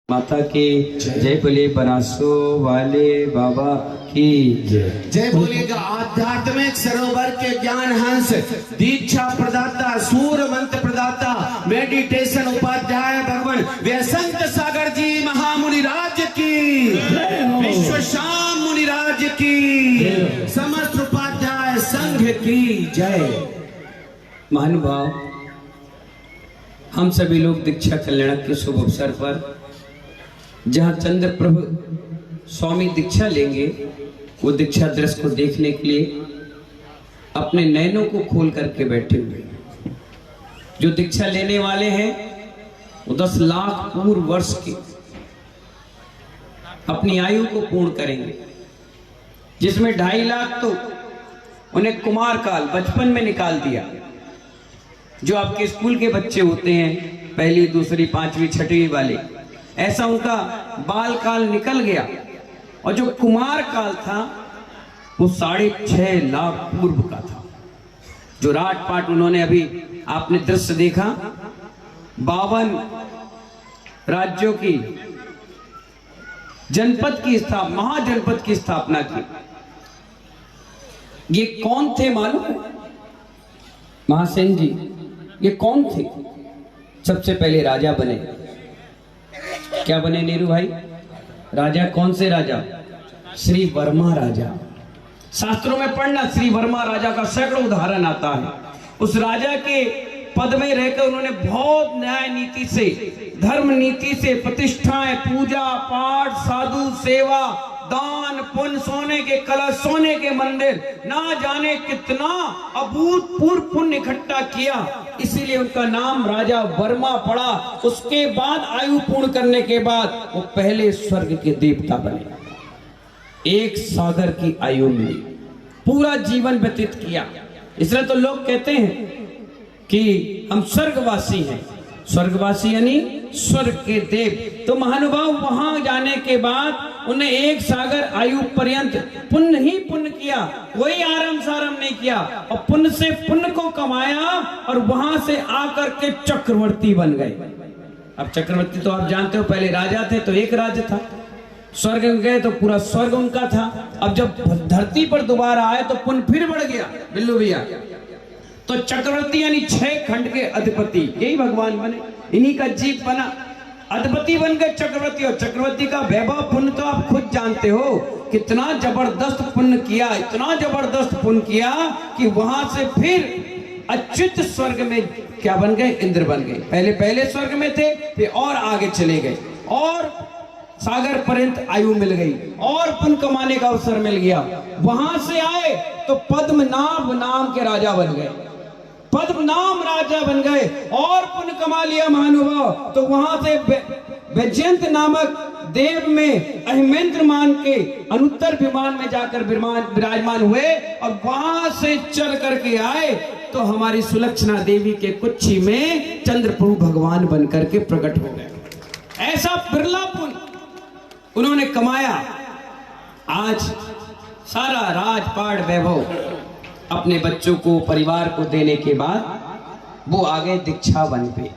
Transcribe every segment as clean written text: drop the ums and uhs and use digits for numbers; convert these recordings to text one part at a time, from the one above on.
माता की जय बोले बनासो वाले बाबा की जय बोलेगा। आध्यात्मिक सरोवर के ज्ञान हंस, दीक्षा प्रदाता, सूर मंत्र प्रदाता, मेडिटेशन उपाध्याय भगवान व्यसंत सागर जी महामुनि राज की, विश्व शाम मुनि राज की, समस्त उपाध्याय संघ की जय। महानुभाव, हम सभी लोग दीक्षा कल्याण के शुभ अवसर पर जहाँ चंद्र प्रभु स्वामी दीक्षा लेंगे, वो दीक्षा दृश्य को देखने के लिए अपने नयनों को खोल करके बैठे हुए हैं। जो दीक्षा लेने वाले हैं वो 10 लाख पूर्व वर्ष के अपनी आयु को पूर्ण करेंगे, जिसमें 2.5 लाख तो उन्हें कुमार काल बचपन में निकाल दिया। जो आपके स्कूल के बच्चे होते हैं, 1ली, 2री, 5वीं, 6वीं वाले, ऐसा उनका बाल काल निकल गया। और जो कुमार काल था वो 6.5 लाख पूर्व का था। जो राजपाट उन्होंने अभी आपने दृश्य देखा, 52 राज्यों की जनपद की स्थापना, महाजनपद की स्थापना की। ये कौन थे मालूम है? महासेन जी, ये कौन थे? सबसे पहले राजा बने। क्या बने नीरू भाई? राजा। कौन से राजा? श्री वर्मा राजा। शास्त्रों में पढ़ना, श्री वर्मा राजा का सैकड़ों उदाहरण आता है। उस राजा के पद में रहकर उन्होंने बहुत न्याय नीति से, धर्म नीति से, प्रतिष्ठाएं, पूजा पाठ, साधु सेवा, दान पुण्य, सोने के कलश, सोने के मंदिर, ना जाने कितना अभूतपूर्व पुण्य इकट्ठा किया। इसीलिए उनका नाम राजा वर्मा पड़ा। उसके बाद आयु पूर्ण करने के बाद वो पहले स्वर्ग के देवता बने। 1 सागर की आयु में पूरा जीवन व्यतीत किया। इसलिए तो लोग कहते हैं कि हम स्वर्गवासी हैं। स्वर्गवासी यानी स्वर्ग के देव। तो महानुभाव, वहां जाने के बाद उन्हें 1 सागर आयु पर्यंत पुण्य ही पुण्य किया, कोई आराम साराम नहीं किया। और पुण्य से पुण्य को कमाया और वहां से आकर के चक्रवर्ती बन गए। अब चक्रवर्ती तो आप जानते हो, पहले राजा थे तो एक राज्य था, स्वर्ग में गए तो पूरा स्वर्ग उनका था। अब जब धरती पर दोबारा आए तो पुण्य फिर बढ़ गया। बिल्लू भैया, तो चक्रवर्ती यानी 6 खंड के अधिपति, यही भगवान बने, इन्हीं का जीव बना, अधिपति बन गए चक्रवर्ती। और चक्रवर्ती का वैभव पुण्य तो आप खुद जानते हो, कितना जबरदस्त पुण्य किया, इतना जबरदस्त पुण्य किया कि वहां से फिर अच्युत स्वर्ग में क्या बन गए? इंद्र बन गए। पहले स्वर्ग में थे, फिर और आगे चले गए और सागर पर्यंत आयु मिल गई और पुण्य कमाने का अवसर मिल गया। वहां से आए तो पद्मनाभ नाम के राजा बन गए, पद्मनाभ राजा बन गए और पुण्य कमा लिया महानुभाव। तो वहां से वैजयंत नामक देव में अहिमेंद्र मान के अनुत्तर विमान में जाकर विराजमान हुए और वहां से चल करके आए तो हमारी सुलक्षणा देवी के कुक्षी में चंद्र प्रभु भगवान बन करके प्रकट हो गए। ऐसा बिरला पुण्य उन्होंने कमाया। आज सारा राजपाट वैभव अपने बच्चों को, परिवार को देने के बाद वो आ गए दीक्षा वन पे।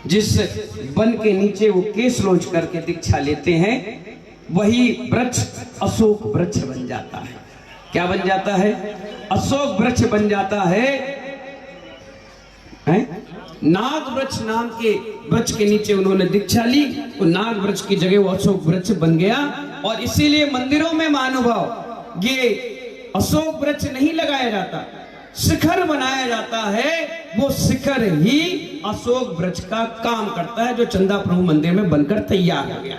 जिस वन के नीचे वो केस लोच करके दीक्षा लेते हैं, वही वृक्ष अशोक वृक्ष बन जाता है। क्या बन जाता है? अशोक वृक्ष बन जाता है। नाग वृक्ष नाम के वृक्ष के नीचे उन्होंने दीक्षा ली, तो नाग वृक्ष की जगह वो अशोक वृक्ष बन गया। और इसीलिए मंदिरों में महानुभाव ये अशोक वृक्ष नहीं लगाया जाता, शिखर बनाया जाता है। वो शिखर ही अशोक वृक्ष का काम करता है, जो चंदा प्रभु मंदिर में बनकर तैयार हो गया।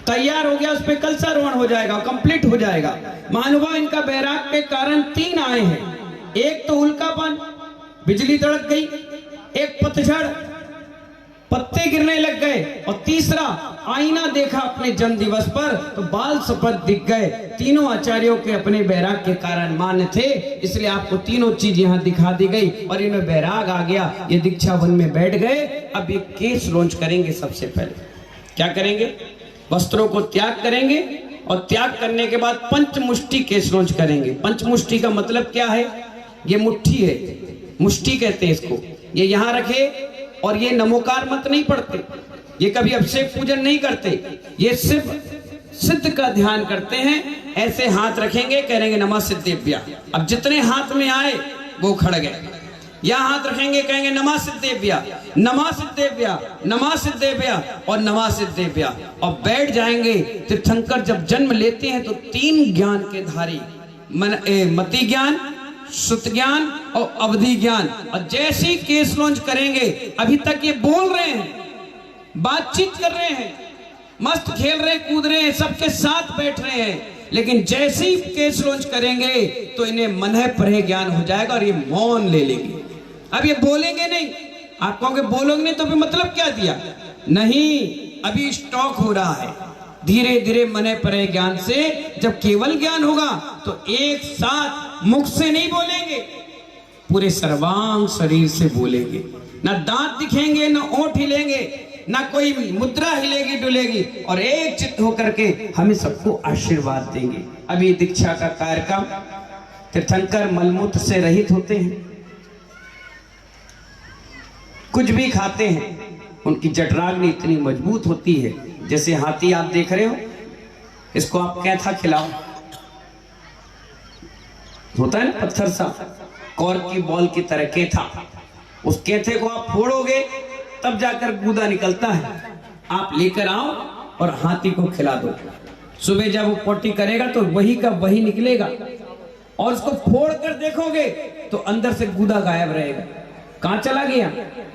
तैयार हो गया, उस पर कलशारोहण हो जाएगा, कंप्लीट हो जाएगा। महानुभाव, इनका बैराग के कारण 3 आए हैं। एक तो उल्कापन, बिजली तड़क गई, एक पतझड़, पत्ते गिरने लग गए, और तीसरा आईना देखा अपने जन्म दिवस पर तो बाल सफेद दिख गए। तीनों आचार्यों के अपने बैराग के कारण मान्य थे, इसलिए आपको तीनों चीज यहाँ दिखा दी गई और इन्हें बैराग आ गया। ये दीक्षा वन में बैठ गए। अब ये केस लॉन्च करेंगे। सबसे पहले क्या करेंगे? वस्त्रों को त्याग करेंगे और त्याग करने के बाद पंचमुष्टि केस लॉन्च करेंगे। पंचमुष्टि का मतलब क्या है? ये मुट्ठी है, मुष्टि कहते हैं इसको। ये यहाँ रखे और ये नमोकार मंत्र नहीं पढ़ते, ये कभी अभिषेक पूजन नहीं करते, ये सिर्फ सिद्ध का ध्यान करते हैं। ऐसे हाथ रखेंगे, कहेंगे नमः सिद्धेभ्या। अब जितने हाथ में आए वो खड़ गए। यहाँ हाथ रखेंगे, कहेंगे नमः सिद्धेभ्या, नमः सिद्धेभ्या, नमः सिद्धेभ्या और नमः सिद्धेभ्या, और बैठ जाएंगे। तीर्थंकर जब जन्म लेते हैं तो 3 ज्ञान के धारी, मति ज्ञान, श्रुत ज्ञान और अवधि ज्ञान। और जैसे ही केस लॉन्च करेंगे, अभी तक ये बोल रहे हैं, बातचीत कर रहे हैं, मस्त खेल रहे, कूद रहे हैं, सबके साथ बैठ रहे हैं, लेकिन जैसे ही केस लॉन्च करेंगे तो इन्हें मन परे ज्ञान हो जाएगा और ये मौन ले लेंगे। अब ये बोलेंगे नहीं। आप कहोगे बोलोगे नहीं तो भी मतलब क्या दिया? नहीं, अभी स्टॉक हो रहा है। धीरे धीरे मन परे ज्ञान से जब केवल ज्ञान होगा तो एक साथ मुख से नहीं बोलेंगे, पूरे सर्वांग शरीर से बोलेंगे। ना दांत दिखेंगे, ना ओंठ हिलेंगे, ना कोई मुद्रा हिलेगी डुलेगी, और एक चित्त होकर के हमें सबको आशीर्वाद देंगे। अभी दीक्षा का कार्यक्रम, तीर्थंकर मलमूत्र से रहित होते हैं, कुछ भी खाते हैं, उनकी जठराग्नि इतनी मजबूत होती है। जैसे हाथी आप देख रहे हो, इसको आप कैथा खिलाओ, होता है ना पत्थर सा, कॉर्क की बॉल की तरह कैथा, उस कैथे को आप फोड़ोगे तब जाकर गूदा निकलता है। आप लेकर आओ और हाथी को खिला दो। सुबह जब वो पोटी करेगा तो वही का वही निकलेगा, और उसको फोड़ कर देखोगे तो अंदर से गूदा गायब रहेगा। कहां चला गया?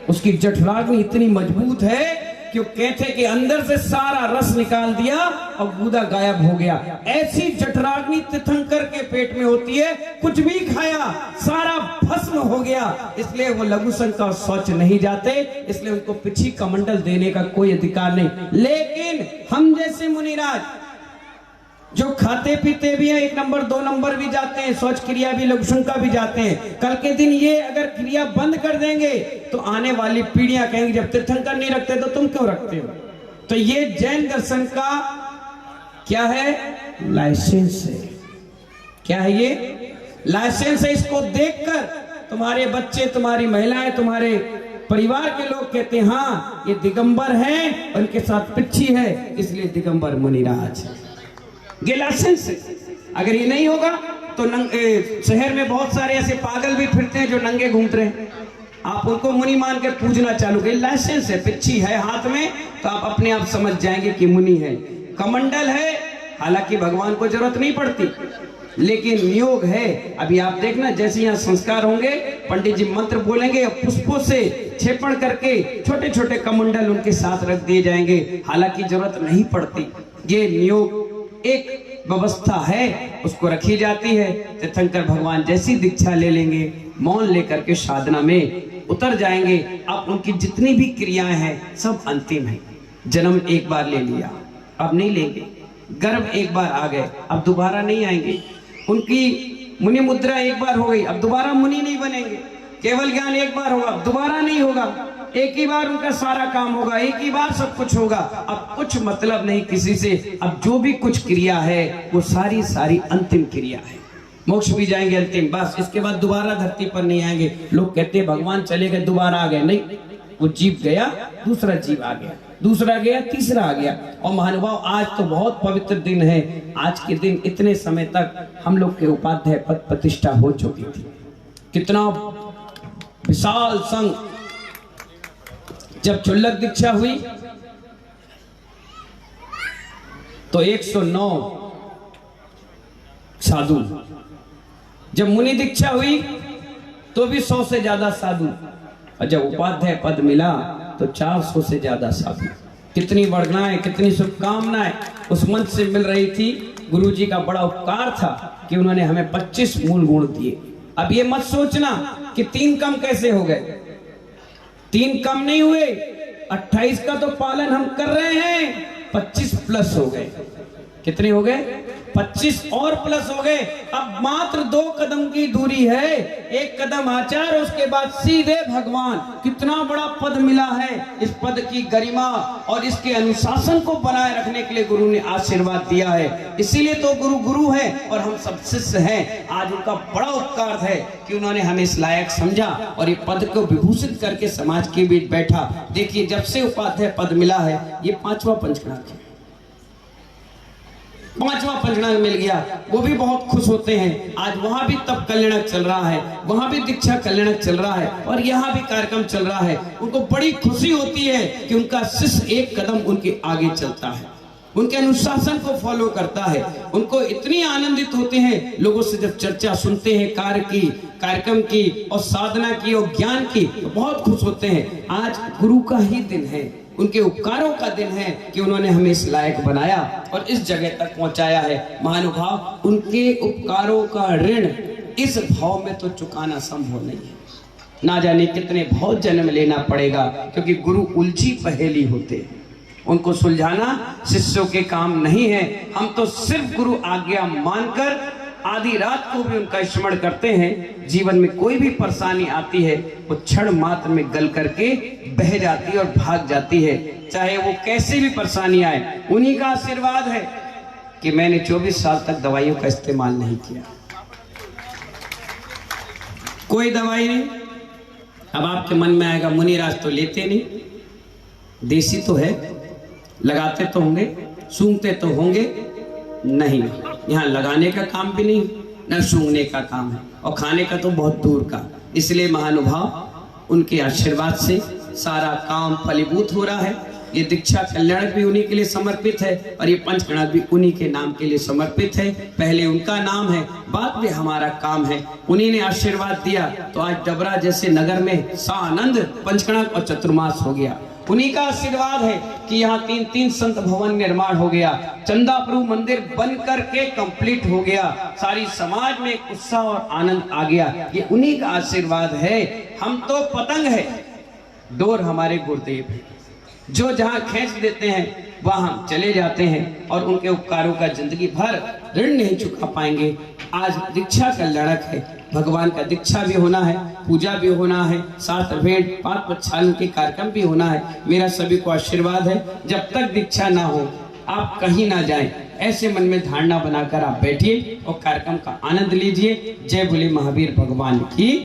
उसकी जठराग्नि इतनी मजबूत है कि वो कैथे के अंदर से सारा रस निकाल दिया और गूदा गायब हो गया। ऐसी जठराग्नि तीर्थंकर के पेट में होती है, कुछ भी खाया सारा भस्म हो गया। इसलिए वो लघु संख्या शौच नहीं जाते, इसलिए उनको पिछी कमंडल देने का कोई अधिकार नहीं। लेकिन हम जैसे मुनिराज जो खाते पीते भी हैं, 1 नंबर 2 नंबर भी जाते हैं, शौच क्रिया भी, लघु संख्या भी जाते हैं, कल के दिन ये अगर क्रिया बंद कर देंगे तो आने वाली पीढ़ियां कहेंगी जब तीर्थंकर नहीं रखते तो तुम क्यों रखते हो। तो ये जैन दर्शन का क्या है? लाइसेंस है। क्या है ये? लाइसेंस है। इसको देखकर तुम्हारे बच्चे, तुम्हारी महिलाएं, तुम्हारे परिवार के लोग कहते हैं हाँ ये दिगंबर हैं, उनके साथ पिच्छी है, इसलिए दिगंबर मुनिराज। ये लाइसेंस है। अगर ये नहीं होगा तो शहर में बहुत सारे ऐसे पागल भी फिरते हैं जो नंगे घूमते हैं, आप उनको मुनि मान के पूजना चालू करें। लाइसेंस है, पिच्छी है हाथ में, तो आप अपने आप समझ जाएंगे कि मुनि है। कमंडल है, हालांकि भगवान को जरूरत नहीं पड़ती, लेकिन नियोग है। अभी आप देखना, जैसे यहाँ संस्कार होंगे, पंडित जी मंत्र बोलेंगे, पुष्पों से छेपण करके छोटे छोटे कमंडल उनके साथ रख दिए जाएंगे, हालांकि जरूरत नहीं पड़ती। ये नियोग एक व्यवस्था है, उसको रखी जाती है। तीर्थंकर भगवान जैसी दीक्षा ले लेंगे, मौन लेकर के साधना में उतर जाएंगे। अब उनकी जितनी भी क्रियाएं हैं सब अंतिम है। जन्म एक बार ले लिया, अब नहीं लेंगे। गर्भ एक बार आ गए, अब दोबारा नहीं आएंगे। उनकी मुनि मुद्रा एक बार हो गई, अब दोबारा मुनि नहीं बनेंगे। केवल ज्ञान एक बार होगा, दोबारा नहीं होगा। एक ही बार उनका सारा काम होगा, एक ही बार सब कुछ होगा। अब कुछ मतलब नहीं किसी से। अब जो भी कुछ क्रिया है वो सारी सारी अंतिम क्रिया है। मोक्ष भी जाएंगे अंतिम, बस इसके बाद दोबारा धरती पर नहीं आएंगे। लोग कहते हैं भगवान चले गए दोबारा आ गए, नहीं, वो जीव गया, दूसरा जीव आ गया, दूसरा गया, तीसरा आ गया। और महानुभाव, आज तो बहुत पवित्र दिन है। आज के दिन इतने समय तक हम लोग के उपाध्याय पद प्रतिष्ठा हो चुकी थी। कितना विशाल संघ। जब चुल्लक दीक्षा हुई तो 109 साधु, जब मुनि दीक्षा हुई तो भी 100 से ज्यादा साधु, और जब उपाध्याय पद मिला तो 400 से ज्यादा साधु। कितनी वर्णनाएं, कितनी शुभकामनाएं उस मंच से मिल रही थी। गुरुजी का बड़ा उपकार था कि उन्होंने हमें 25 मूल गुण दिए। अब ये मत सोचना कि 3 कम कैसे हो गए। 3 कम नहीं हुए, 28 का तो पालन हम कर रहे हैं, 25 प्लस हो गए। कितने हो गए? 25 और प्लस हो गए। अब मात्र 2 कदम की दूरी है, 1 कदम आचार, उसके बाद सीधे भगवान। कितना बड़ा पद मिला है। इस पद की गरिमा और इसके अनुशासन को बनाए रखने के लिए गुरु ने आशीर्वाद दिया है। इसीलिए तो गुरु गुरु है और हम सब शिष्य हैं। आज उनका बड़ा उपकार है कि उन्होंने हमें इस लायक समझा और ये पद को विभूषित करके समाज के बीच बैठा। देखिए, जब से उपाध्याय पद मिला है, ये 5वां पंचगणाक है। 5वां पंचगणाक मिल गया, वो भी बहुत खुश होते हैं। आज वहां भी तप कल्याणक चल रहा है, वहां भी दीक्षा कल्याणक चल रहा है और यहाँ भी कार्यक्रम चल रहा है। उनको बड़ी खुशी होती है कि उनका शिष्य 1 कदम उनके आगे चलता है, उनके अनुशासन को फॉलो करता है। उनको इतनी आनंदित होते हैं लोगों से जब चर्चा सुनते हैं कार्य की, कार्यक्रम की और साधना की और ज्ञान की, तो बहुत खुश होते हैं। आज गुरु का ही दिन है, उनके उपकारों का दिन है कि उन्होंने हमें इस लायक बनाया और इस जगह तक पहुंचाया है। महानुभाव, उनके उपकारों का ऋण इस भाव में तो चुकाना संभव नहीं है। ना जाने कितने भाव जन्म लेना पड़ेगा, क्योंकि गुरु उलझी पहेली होते हैं, उनको सुलझाना शिष्यों के काम नहीं है। हम तो सिर्फ गुरु आज्ञा मानकर आधी रात को भी उनका स्मरण करते हैं। जीवन में कोई भी परेशानी आती है, वो क्षण मात्र में गल करके बह जाती है और भाग जाती है। चाहे वो कैसी भी परेशानी आए, उन्हीं का आशीर्वाद है कि मैंने 24 साल तक दवाइयों का इस्तेमाल नहीं किया, कोई दवाई नहीं। अब आपके मन में आएगा, मुनिराज तो लेते नहीं, देसी तो है, लगाते तो होंगे, सूंघते तो होंगे। नहीं, यहाँ लगाने का काम भी नहीं, न सूंघने का काम है, और खाने का तो बहुत दूर का। इसलिए महानुभाव, उनके आशीर्वाद से सारा काम फलीभूत हो रहा है। ये दीक्षा कल्याणक भी उन्हीं के लिए समर्पित है और ये पंचगणाक भी उन्हीं के नाम के लिए समर्पित है। पहले उनका नाम है, बाद में हमारा काम है। उन्हीं ने आशीर्वाद दिया तो आज डबरा जैसे नगर में सानंद पंचगणाक और चतुर्मास हो गया। उन्हीं का आशीर्वाद है कि यहाँ 3 संत भवन निर्माण हो गया, चंदाप्रभु मंदिर बन करके कंप्लीट हो गया, सारी समाज में उत्साह और आनंद आ गया। ये उन्हीं का आशीर्वाद है। हम तो पतंग है, डोर हमारे गुरुदेव है, जो जहाँ खींच देते हैं वहां हम चले जाते हैं और उनके उपकारों का जिंदगी भर ऋण नहीं चुका पाएंगे। आज दीक्षा कल्याणक है, भगवान का दीक्षा भी होना है, पूजा भी होना है, साथ भेंट पात प्रक्षालन के कार्यक्रम भी होना है। मेरा सभी को आशीर्वाद है, जब तक दीक्षा ना हो आप कहीं ना जाएं, ऐसे मन में धारणा बनाकर आप बैठिए और कार्यक्रम का आनंद लीजिए। जय बोले महावीर भगवान की।